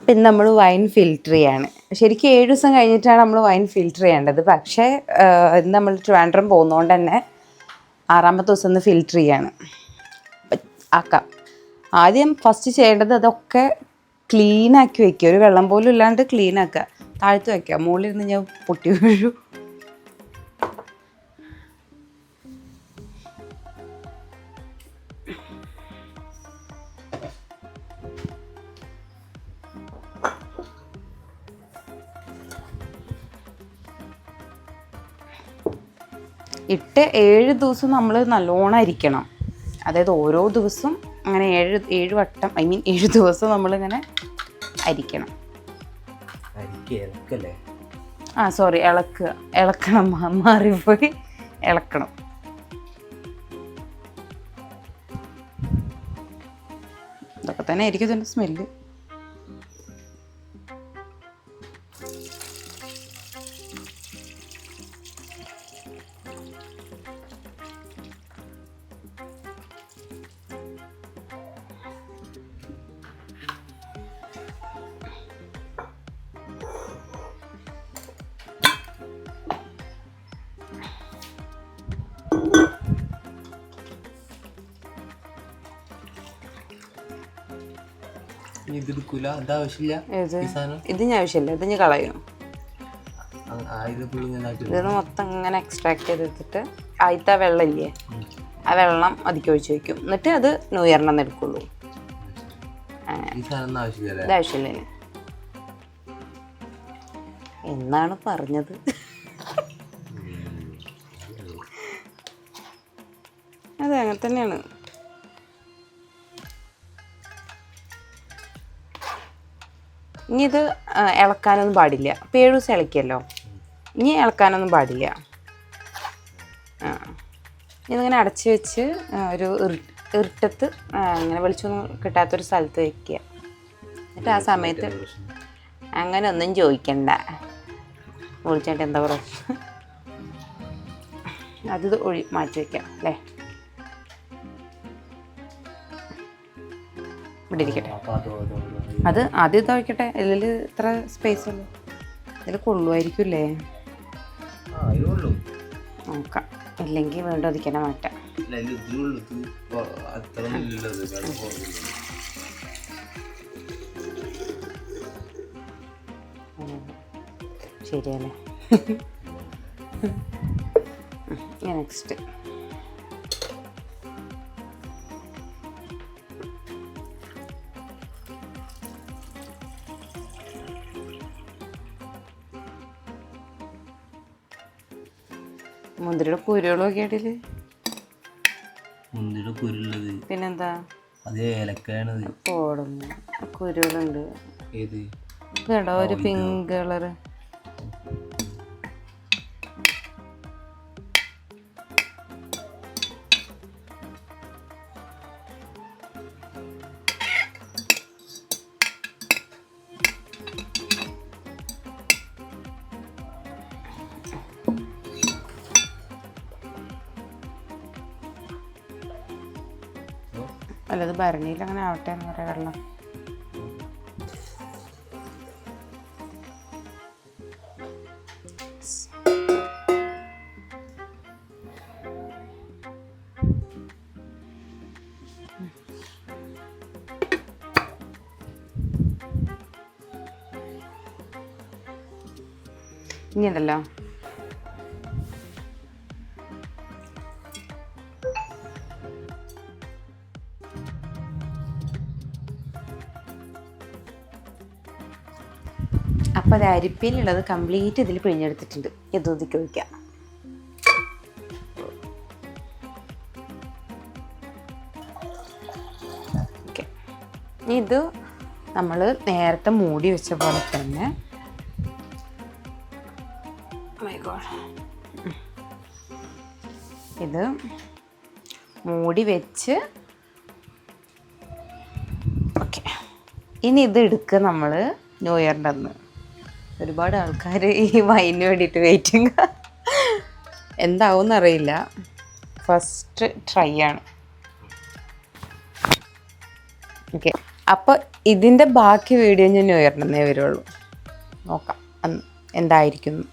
പിന്നെ നമ്മൾ wine filter ചെയ്യാണ്. ശരിക്കും 7 ദിവസം കഴിഞ്ഞിട്ടാണ് നമ്മൾ വൈൻ ഫിൽറ്റർ ചെയ്യേണ്ടത്. പക്ഷേ ഇന്ന് നമ്മൾ ട്രിവാൻഡ്രം പോകുന്നതുകൊണ്ട് തന്നെ 6ാമത്തെ ദിവസം ഒന്ന് ഫിൽറ്റർ ചെയ്യാണ്. ആക്കാം. ആദ്യം ഫസ്റ്റ് ചെയ്യേണ്ടത് അതൊക്കെ ക്ലീനാക്കി വയ്ക്കുക. ഒരു വെള്ളം പോലും ഇല്ലാണ്ട് ക്ലീനാക്കുക. താഴ്ത്ത് വയ്ക്കുക. മുകളിലിരുന്ന് ഞാൻ പൊട്ടി വീഴും. ഇട്ട് 7 ദിവസം നമ്മൾ നല്ലോണം അരിക്കണം. അതായത് ഓരോ ദിവസം അങ്ങനെ 7 വട്ടം 7 ദിവസം നമ്മളിങ്ങനെ അരിക്കണം. സോറി, ഇളക്കണം, മാറിപ്പോയി, ഇളക്കണം. ഇതൊക്കെ തന്നെ ആയിരിക്കും ഇതിൻ്റെ സ്മെല്ല്. ഇതിന് ആവശ്യമില്ല, ഇതിന് കളയും. ഇത് മൊത്തം ഇങ്ങനെ എക്സ്ട്രാക്ട് ചെയ്തെടുത്തിട്ട് ആദ്യത്തെ വെള്ളം ഇല്ലേ, ആ വെള്ളം അതിക്ക് ഒഴിച്ച് വയ്ക്കും. എന്നിട്ട് അത് ന്യൂ ഇയറിനെന്ന് എടുക്കുള്ളൂ. ഇത് ആവശ്യമില്ല. എന്നാണ് പറഞ്ഞത്. അതെ, അങ്ങനെ തന്നെയാണ്. ഇനി ഇത് ഇളക്കാനൊന്നും പാടില്ല. 7 ദിവസം ഇളക്കിയല്ലോ, ഇനി ഇളക്കാനൊന്നും പാടില്ല. ഇതിങ്ങനെ അടച്ച് വെച്ച് ഒരു ഇരുട്ടത്ത് ഇങ്ങനെ വെളിച്ചൊന്നും കിട്ടാത്തൊരു സ്ഥലത്ത് വയ്ക്കുക. എന്നിട്ട് ആ സമയത്ത് അങ്ങനെ ഒന്നും ചോദിക്കണ്ട. വിളിച്ചിട്ട് എന്താ പറയുക, അത് മാറ്റി വയ്ക്കാം അല്ലേ. ഇവിടെ ഇരിക്കട്ടെ. അത് ആദ്യം ഇതാക്കട്ടെ. ഇതിൽ ഇത്ര സ്പേസ് ഉള്ളൂ. ഇതിൽ കൊള്ളുമായിരിക്കുമല്ലേ, നോക്കാം. ഇല്ലെങ്കിൽ വീണ്ടും അതിക്കന്നെ മാറ്റാം. ശരിയല്ലേ. നെക്സ്റ്റ് മുന്തിരിയുടെ കുരുകളൊക്കെ ആയിട്ടില്ലേ. മുന്തിരിയുടെ കുരുള്ളത് പിന്നെന്താ, അത് ഏലക്കാണ്. പോടുന്നു കുരുകളുണ്ട്. ഏത് കേട്ടോ, ഒരു പിങ്ക് കളറ്. അല്ലത് ഭരണിയിൽ അങ്ങനെ ആവട്ടെ എന്ന് പറയാം. വെള്ളം ഇനി ഉണ്ടല്ലോ, അപ്പോൾ അത് അരിപ്പയിലുള്ളത് കംപ്ലീറ്റ് ഇതിൽ പിഴിഞ്ഞെടുത്തിട്ടുണ്ട്. ഇത് ഒതുക്കി വയ്ക്കാം. ഓക്കെ, ഇത് നമ്മൾ നേരത്തെ മൂടി വെച്ച പോലെ തന്നെ ഇത് മൂടി വെച്ച്. ഓക്കെ, ഇനി ഇത് എടുക്കുക നമ്മൾ ന്യൂ ഇയറിൻ്റെ അന്ന്. ഒരുപാട് ആൾക്കാർ ഈ വൈന് വേണ്ടിയിട്ട് വെയിറ്റിംഗ്. എന്താവും എന്നറിയില്ല. ഫസ്റ്റ് ട്രൈ ആണ്. ഓക്കെ, അപ്പോൾ ഇതിൻ്റെ ബാക്കി വീഡിയോ ഞാൻ ന്യൂ ഇയറിനേ വരുള്ളൂ. നോക്കാം അന്ന് എന്തായിരിക്കുന്നു.